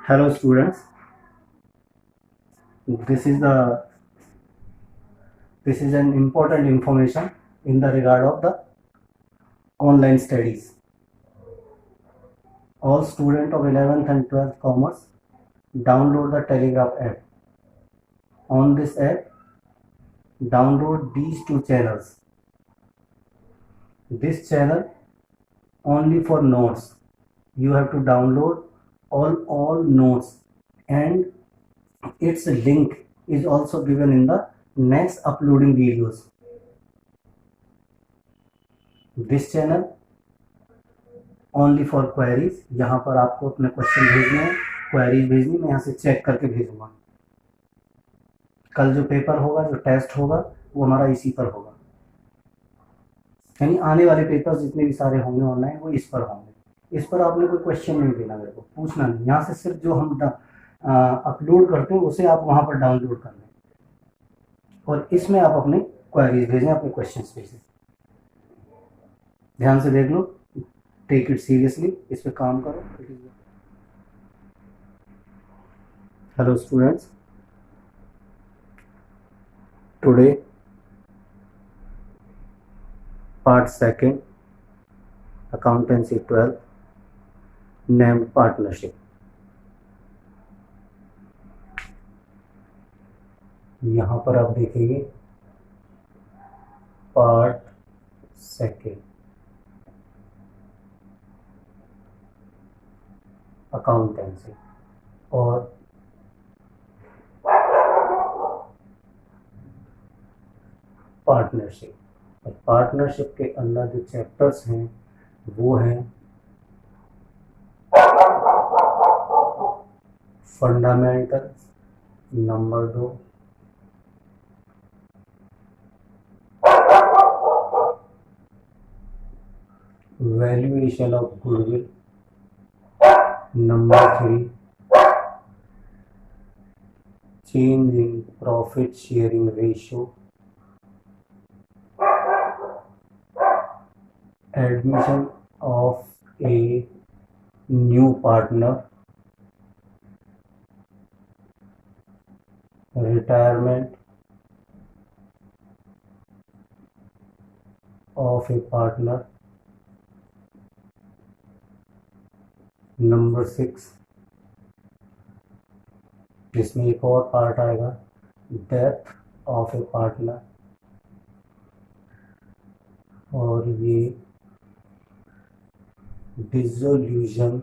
Hello students, this is the this is an important information in the regard of the online studies. All students of 11th and 12th commerce download the Telegraph app. On this app, download these two channels. This channel only for notes. You have to download all notes, and its link is also given in the next uploading videos. This channel only for queries. यहाँ पर आपको अपने question भेजने हैं, queries भेजनी, मैं यहाँ से चेक करके भेजूंगा। कल जो पेपर होगा, जो टेस्ट होगा, वो हमारा इसी पर होगा, यानी आने वाले पेपर जितने भी सारे होंगे ऑनलाइन वो इस पर होंगे। इस पर आपने कोई क्वेश्चन नहीं देना, मेरे को पूछना नहीं, यहाँ से सिर्फ जो हम अपलोड करते हैं उसे आप वहाँ पर डाउनलोड कर लें और इसमें आप अपने क्वेरीज भेजें, अपने क्वेश्चन भेजें। ध्यान से देख लो, टेक इट सीरियसली, इस पे काम करो। Hello students, today part second, accountancy 12, named partnership. यहाँ पर आप देखेंगे पार्ट सेकंड, अकाउंटेंसी, और पार्टनरशिप। और पार्टनरशिप के अंदर जो चैप्टर्स हैं वो हैं fundamental number 2, valuation of goodwill number 3, change in profit sharing ratio, admission of a new partner, retirement of a partner, number 6, इसमें एक और पार्ट आएगा, डेथ ऑफ ए पार्टनर, और ये डिसोल्यूशन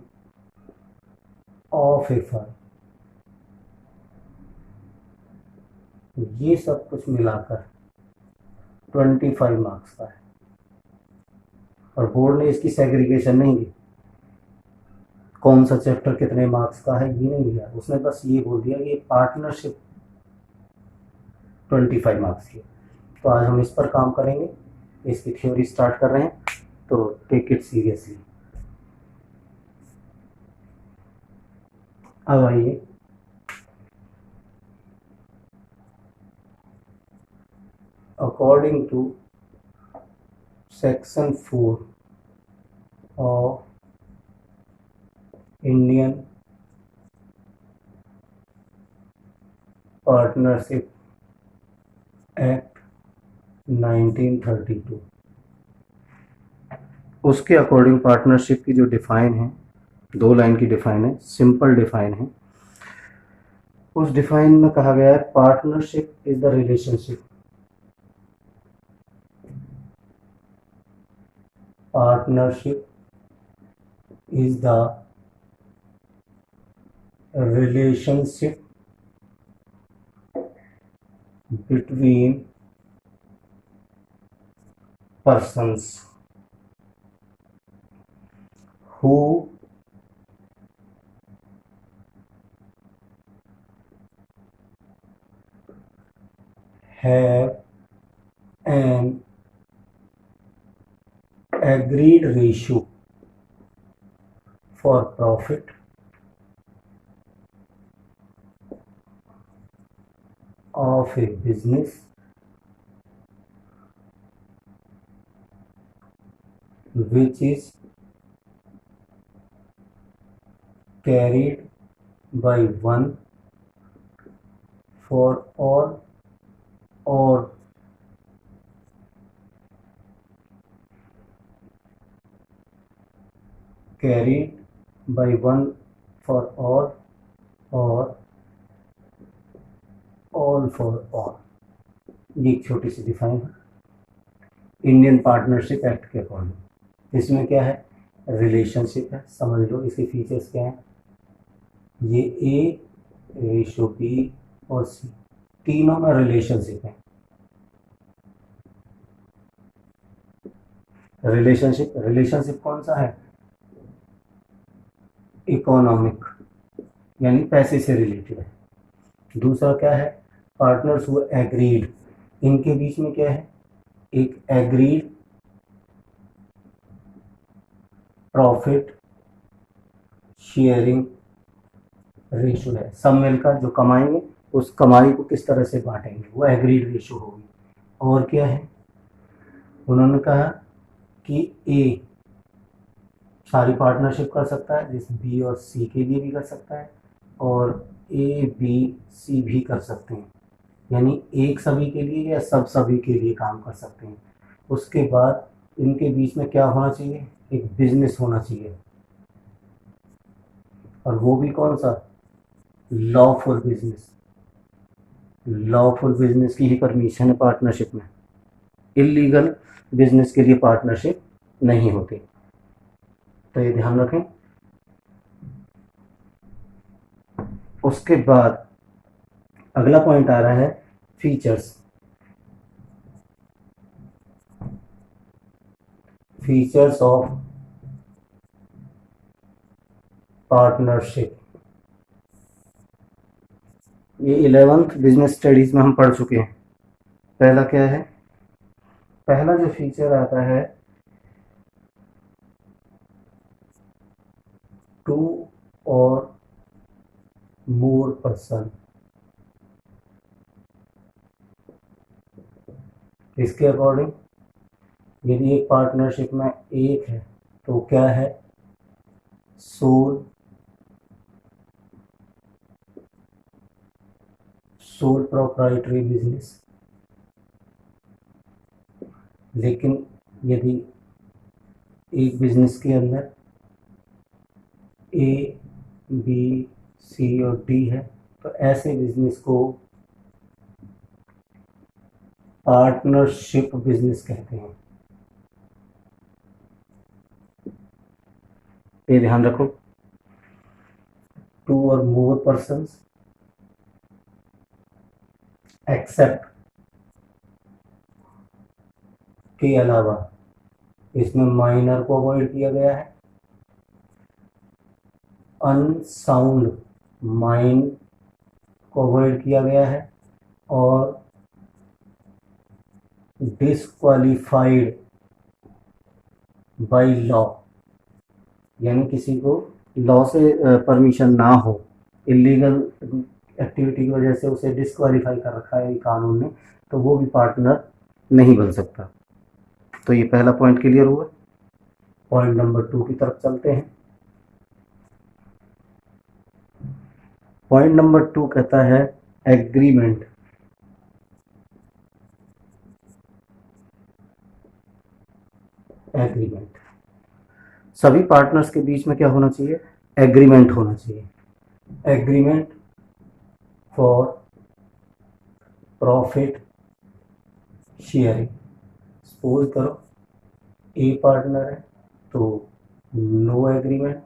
ऑफ ए फर्म। ये सब कुछ मिलाकर 25 मार्क्स का है, और बोर्ड ने इसकी सेग्रीगेशन नहीं दी, कौन सा चैप्टर कितने मार्क्स का है ये नहीं दिया, उसने बस ये बोल दिया कि पार्टनरशिप 25 मार्क्स की। तो आज हम इस पर काम करेंगे, इसकी थ्योरी स्टार्ट कर रहे हैं, तो टेक इट सीरियसली। अब आइए according to section 4 of Indian partnership act 1932, उसके अकॉर्डिंग पार्टनरशिप की जो डिफाइन है, 2 लाइन की डिफाइन है, सिंपल डिफाइन है। उस डिफाइन में कहा गया है partnership is the relationship, partnership is the relationship between persons who have an agreed ratio for profit of a business which is carried by 1 for all और carried by 1 for all और all for all। ये एक छोटी सी define है Indian partnership act के according. इसमें क्या है, रिलेशनशिप है, समझ लो इसके फीचर्स क्या हैं। ये ए रेशो बी और सी तीनों में रिलेशनशिप है। रिलेशनशिप कौन सा है, इकोनॉमिक यानी पैसे से रिलेटेड है। दूसरा क्या है, पार्टनर्स हुए एग्रीड, इनके बीच में क्या है, एक एग्रीड प्रॉफिट शेयरिंग रेशो है। सब मिलकर जो कमाएंगे उस कमाई को किस तरह से बांटेंगे, वो एग्रीड रेशो होगी। और क्या है, उन्होंने कहा कि ए सारी पार्टनरशिप कर सकता है, जिस बी और सी के लिए भी कर सकता है, और ए बी सी भी कर सकते हैं, यानी एक सभी के लिए या सब सभी के लिए काम कर सकते हैं। उसके बाद इनके बीच में क्या होना चाहिए, एक बिजनेस होना चाहिए, और वो भी कौन सा, लॉफुल बिजनेस। लॉफुल बिजनेस की ही परमिशन है पार्टनरशिप में, इलीगल बिजनेस के लिए पार्टनरशिप नहीं होती, तो ये ध्यान रखें। उसके बाद अगला पॉइंट आ रहा है फीचर्स। फीचर्स ऑफ पार्टनरशिप, ये 11th बिजनेस स्टडीज में हम पढ़ चुके हैं। पहला क्या है, पहला जो फीचर आता है, टू और मोर पर्सन। इसके अकॉर्डिंग यदि एक पार्टनरशिप में एक है तो क्या है, सोल प्रोप्राइटरी बिजनेस। लेकिन यदि एक बिजनेस के अंदर ए बी सी और डी है तो ऐसे बिजनेस को पार्टनरशिप बिजनेस कहते हैं। ये ध्यान रखो, टू और मोर पर्सन्स एक्सेप्ट के अलावा, इसमें माइनर को अवॉइड किया गया है, अनसाउंड माइंड को अवॉइड किया गया है, और डिस्क्वालिफाइड बाय लॉ, यानी किसी को लॉ से परमिशन ना हो, इलीगल एक्टिविटी की वजह से उसे डिस्क्वालीफाई कर रखा है कानून ने, तो वो भी पार्टनर नहीं बन सकता। तो ये पहला पॉइंट क्लियर हुआ। पॉइंट नंबर 2 की तरफ चलते हैं। पॉइंट नंबर 2 कहता है एग्रीमेंट। एग्रीमेंट, सभी पार्टनर्स के बीच में क्या होना चाहिए, एग्रीमेंट होना चाहिए। Agreement for profit sharing. Suppose करो ए पार्टनर है तो no agreement,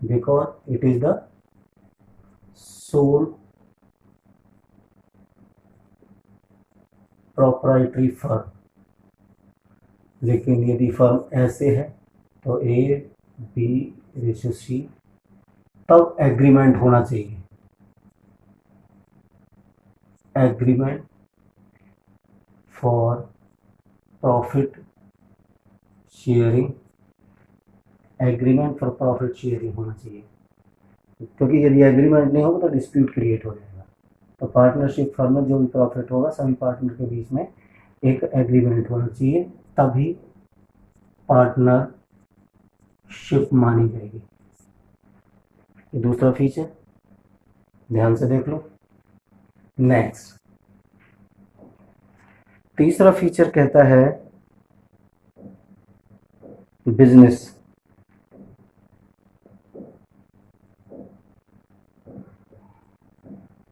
because it is the sole proprietary firm. लेकिन यदि फर्म ऐसे है तो ए बी रेशो सी, तब एग्रीमेंट होना चाहिए। Agreement for profit sharing, agreement for profit sharing होना चाहिए, क्योंकि यदि एग्रीमेंट नहीं होगा तो डिस्प्यूट क्रिएट हो जाएगा। तो पार्टनरशिप फर्म में जो भी प्रॉफिट होगा सभी पार्टनर के बीच में एक एग्रीमेंट होना चाहिए, तभी पार्टनरशिप मानी जाएगी। ये दूसरा फीचर, ध्यान से देख लो। नेक्स्ट, तीसरा फीचर कहता है बिजनेस।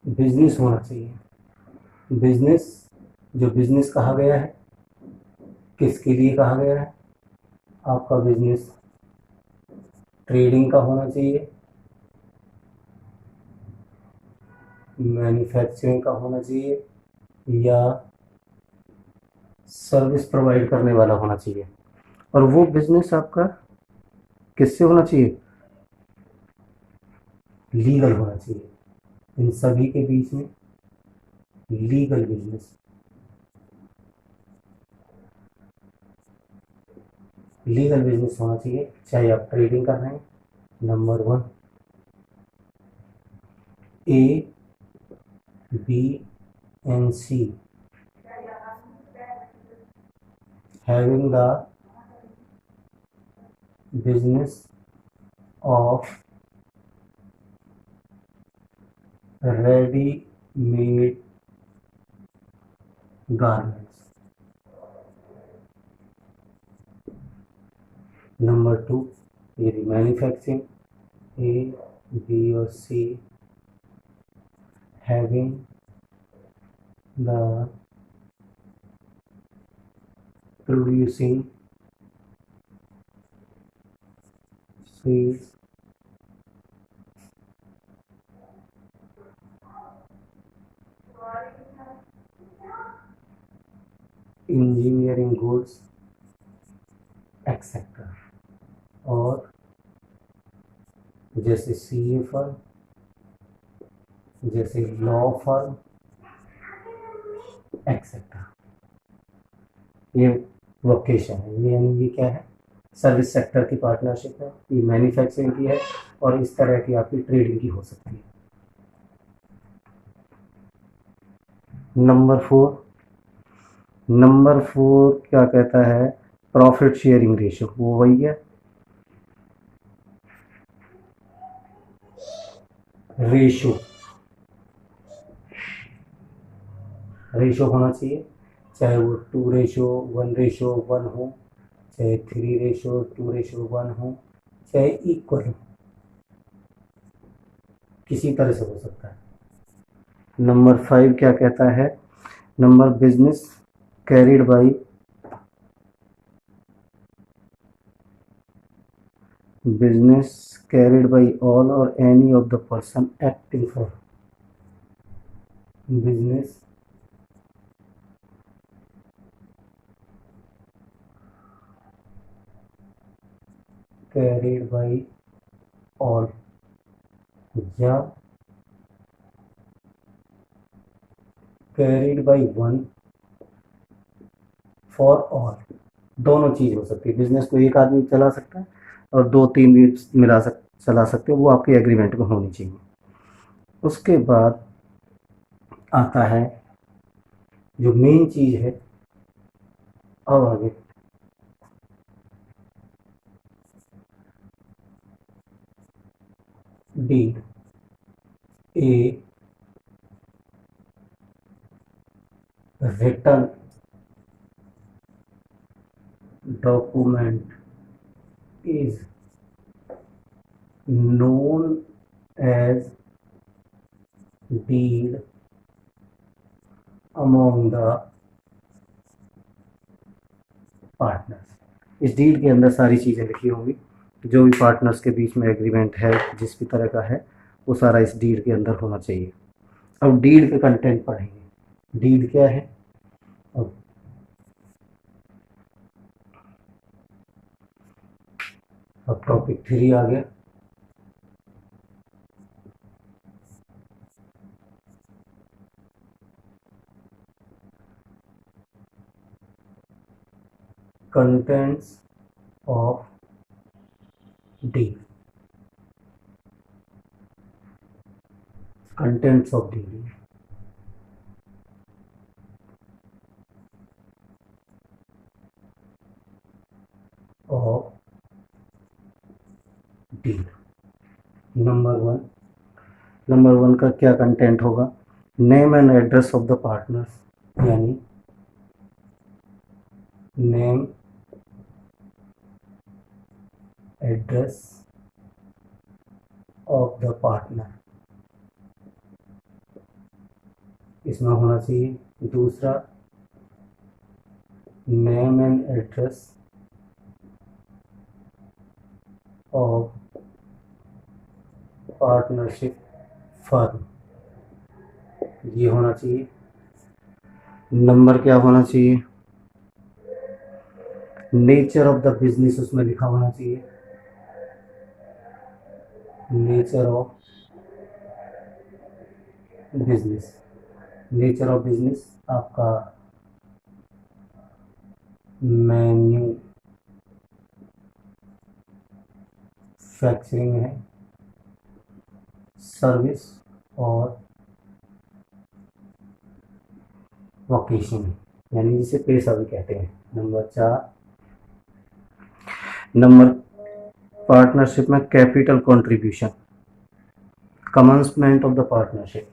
बिजनेस होना चाहिए। बिजनेस, जो बिजनेस कहा गया है किसके लिए कहा गया है? आपका बिजनेस ट्रेडिंग का होना चाहिए, मैन्युफैक्चरिंग का होना चाहिए, या सर्विस प्रोवाइड करने वाला होना चाहिए। और वो बिजनेस आपका किससे होना चाहिए? लीगल होना चाहिए। इन सभी के बीच में लीगल बिजनेस, लीगल बिजनेस होना चाहिए, चाहे आप ट्रेडिंग कर रहे हैं। Number 1, A, B and C having the business of ready made garments. Number 2, यदि मैन्युफैक्चरिंग ए, बी और सी having the producing sales engineering goods etcetera. और जैसे सीए फर्म, जैसे लॉ फर्म एक्सेट्रा। ये वोकेशन है, ये यानी ये क्या है? सर्विस सेक्टर की पार्टनरशिप है, ये मैन्युफैक्चरिंग की है, और इस तरह की आपकी ट्रेडिंग की हो सकती है। नंबर 4 क्या कहता है? Profit sharing ratio. वो वही है, रेशियो, रेशियो होना चाहिए, चाहे वो 2:1:1 हो, चाहे 3:2:1 हो, चाहे इक्वल हो, किसी तरह से हो सकता है। नंबर 5 क्या कहता है? Number business carried by all or any of the person acting for business carried by all, या carried by one for all। दोनों चीज हो सकती है। बिजनेस को एक आदमी चला सकता है और 2-3 भी चला सकते हैं, वो आपके एग्रीमेंट में होनी चाहिए। उसके बाद आता है जो मेन चीज है, अब आगे deed. A written document is known as deed among the partners. इस डीड के अंदर सारी चीज़ें लिखी होंगी, जो भी पार्टनर्स के बीच में एग्रीमेंट है जिस भी तरह का है, वो सारा इस डीड के अंदर होना चाहिए। अब डीड के कंटेंट पढ़ेंगे। डीड क्या है? अब टॉपिक 3 आ गया। Contents of deed. Contents of deed of deed, number one का क्या कंटेंट होगा? Name and address of the partners, यानी name, address of the partner, इसमें होना चाहिए। दूसरा, name and address of partnership firm, ये होना चाहिए। नंबर क्या होना चाहिए? नेचर ऑफ द बिजनेस उसमें लिखा होना चाहिए। Nature of business, nature of business आपका मैन्युफैक्चरिंग है, सर्विस और वोकेशन, यानी जिसे पेशा भी कहते हैं। नंबर 4, नंबर पार्टनरशिप में capital contribution, commencement of the partnership,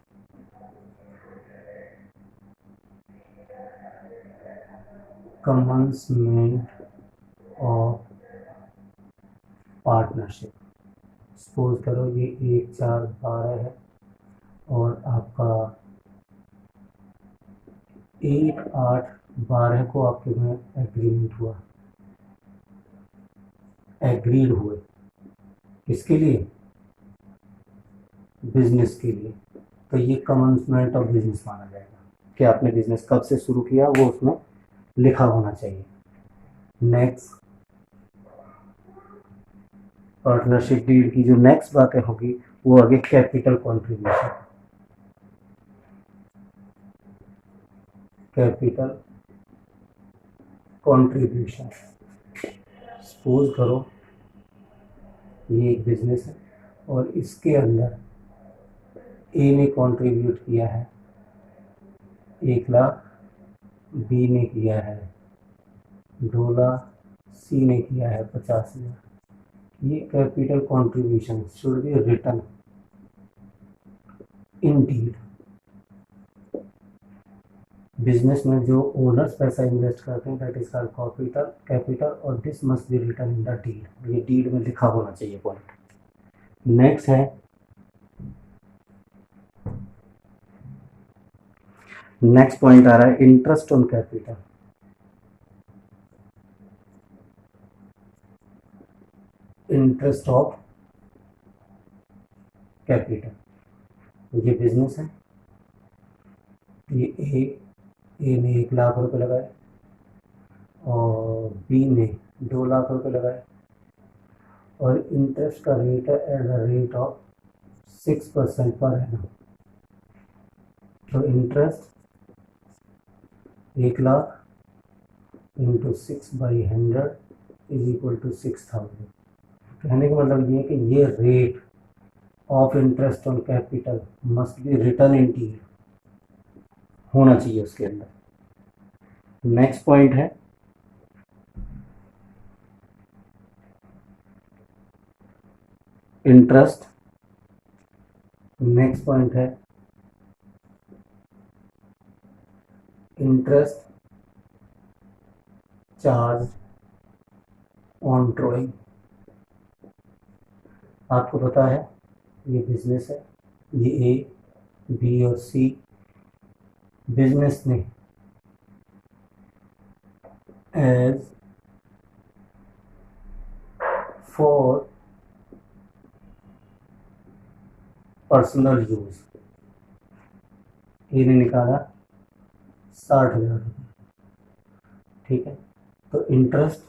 commencement of partnership. Suppose करो ये 1/4/12 है और आपका 1/8/12 को आपके में एग्रीमेंट हुआ, एग्रीड हुए, किसके लिए? बिजनेस के लिए। तो ये कमेंसमेंट ऑफ बिजनेस माना जाएगा कि आपने बिजनेस कब से शुरू किया, वो उसमें लिखा होना चाहिए। नेक्स्ट, पार्टनरशिप डीड की जो नेक्स्ट बातें होगी वो आगे capital contribution, capital contribution. Suppose करो ये एक बिजनेस है और इसके अंदर ए ने कंट्रीब्यूट किया है 1 लाख, बी ने किया है 2 लाख, सी ने किया है 50,000। ये capital contribution should be written in deed. Business में जो ओनर्स पैसा इन्वेस्ट करते हैं दैट इज कॉल्ड कैपिटल और this must be written in the deed, ये डीड में लिखा होना चाहिए पॉइंट। नेक्स्ट है, नेक्स्ट पॉइंट आ रहा है interest on capital. Interest of capital, ये बिजनेस है, ये ए ने 1 लाख रुपए लगाए और बी ने 2 लाख रुपए लगाए और इंटरेस्ट का रेट है at the rate of 6% per annum. तो interest 1 lakh into 6/100 is equal to 6,000। कहने का मतलब ये है कि ये rate of interest on capital must be written in deed, होना चाहिए उसके अंदर। नेक्स्ट पॉइंट है इंटरेस्ट, नेक्स्ट पॉइंट है इंटरेस्ट चार्ज ऑन ड्रॉइंग। आपको पता है ये बिजनेस है, ये ए, बी और सी, बिजनेस ने एज फॉर पर्सनल यूज ए ने निकाला 60,000 रुपये, ठीक है। तो इंटरेस्ट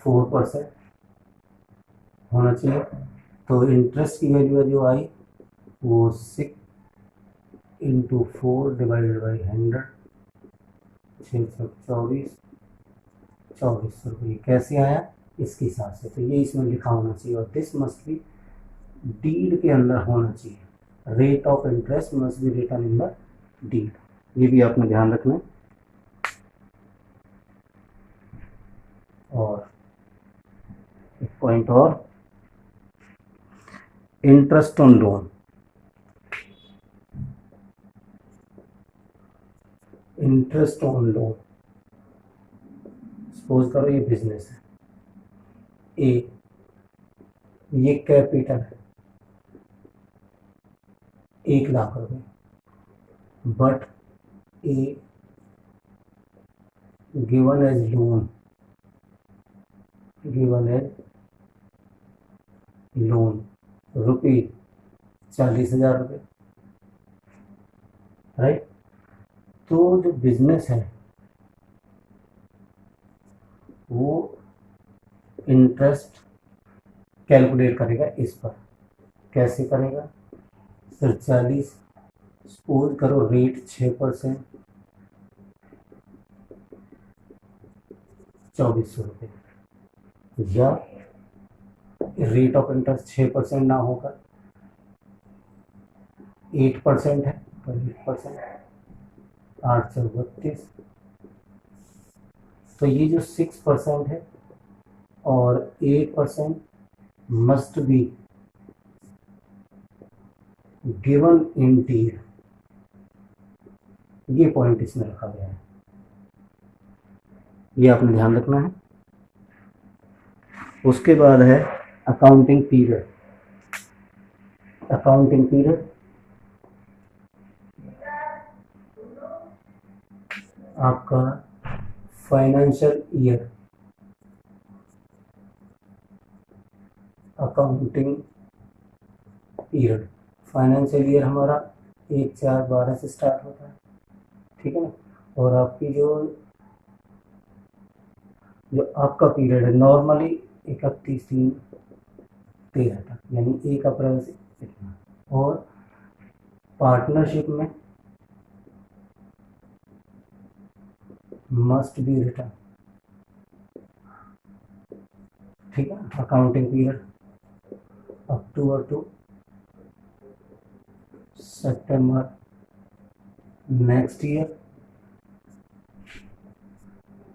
4% होना चाहिए। तो इंटरेस्ट की वैल्यू जो आई वो 6 इंटू 4/100, 24,000 रुपये। कैसे आया इसके हिसाब से, तो ये इसमें लिखा होना चाहिए और दिस मस्ट बी डीड के अंदर होना चाहिए। Rate of interest must be written in the deed, ये भी आपने ध्यान रखना है। और एक पॉइंट और, interest on loan, interest on loan, suppose करो ये बिजनेस है ए, ये कैपिटल है 1 लाख रुपए, but a given as loan, given as loan rupees 40,000 रुपये, राइट। तो जो बिजनेस है वो इंटरेस्ट कैलकुलेट करेगा इस पर, कैसे करेगा सर? 40, सपोज करो रेट 6%, 2400 रुपये, या रेट ऑफ इंटरेस्ट 6% ना होकर 8% है तो 8%, 832, तो ये जो 6% है और 8% must be given in tier, ये पॉइंट इसमें रखा गया है, ये आपने ध्यान रखना है। उसके बाद है अकाउंटिंग पीरियड, अकाउंटिंग पीरियड आपका financial year, accounting period financial year हमारा 1/4/12 से स्टार्ट होता है, ठीक है ना। और आपकी जो आपका पीरियड है नॉर्मली 31/3/13 तक, यानी 1 अप्रैल से इतना। और पार्टनरशिप में मस्ट बी रिटर्न, ठीक है। Accounting period October to September next year,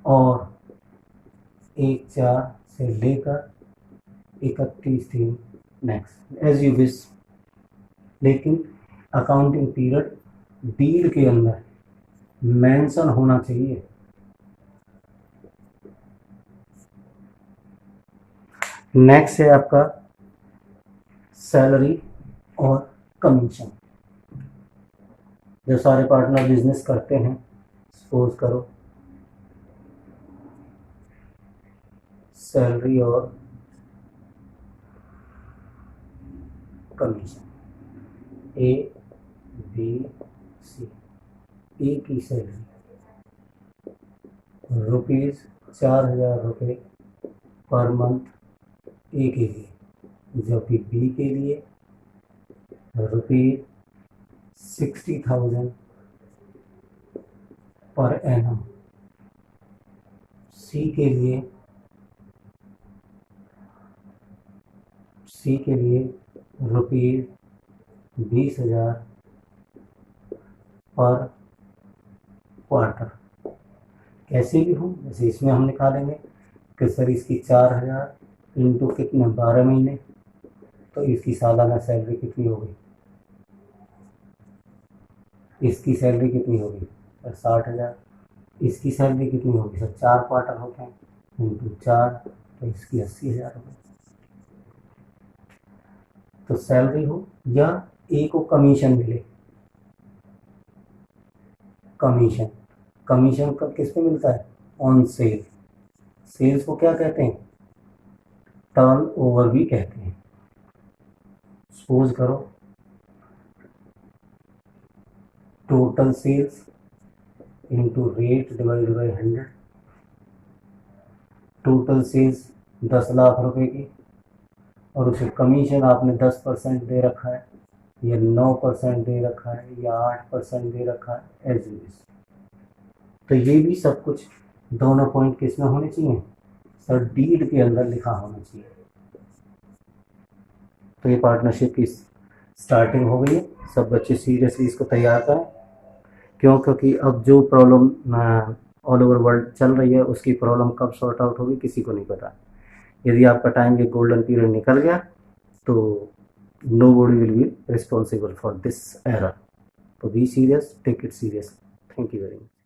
और 1/4 से लेकर 31/3 नेक्स्ट, एज यू विश। लेकिन अकाउंटिंग पीरियड डील के अंदर मेंशन होना चाहिए। नेक्स्ट है आपका सैलरी और कमीशन। जो सारे पार्टनर बिजनेस करते हैं, सपोज करो सैलरी और कमीशन, ए बी सी, ए की सैलरी ₹4,000 पर मंथ ए के लिए, जबकि बी के लिए ₹60,000 पर एनम, सी के लिए ₹20,000 पर क्वार्टर। कैसे भी हो, जैसे इसमें हम निकालेंगे कि सर इसकी 4,000 इंटू कितने 12 महीने, तो इसकी सालाना सैलरी कितनी होगी, इसकी सैलरी कितनी होगी सर 60,000, इसकी सैलरी कितनी होगी सर 4 क्वार्टर होते हैं इंटू 4, तो इसकी 80,000 होगी। तो सैलरी हो या ए को कमीशन मिले, कमीशन, कमीशन का किस पे मिलता है? On sale. सेल्स को क्या कहते हैं? टर्न ओवर भी कहते हैं। सपोज करो total sales into rate divide by 100, total sales 10 lakh रुपए की, और उसे कमीशन आपने 10% दे रखा है, या 9% दे रखा है, या 8% दे रखा है, एज इट इज। तो ये भी सब कुछ दोनों पॉइंट किस में होने चाहिए सर? डील के अंदर लिखा होना चाहिए। तो ये पार्टनरशिप की स्टार्टिंग हो गई है। सब बच्चे सीरियसली इसको तैयार करें, क्योंकि अब जो प्रॉब्लम ऑल ओवर वर्ल्ड चल रही है उसकी प्रॉब्लम कब सॉर्ट आउट होगी किसी को नहीं पता। यदि आपका टाइम ये गोल्डन पीरियड निकल गया तो nobody will be responsible for this error. So be serious, take it serious. Thank you very much.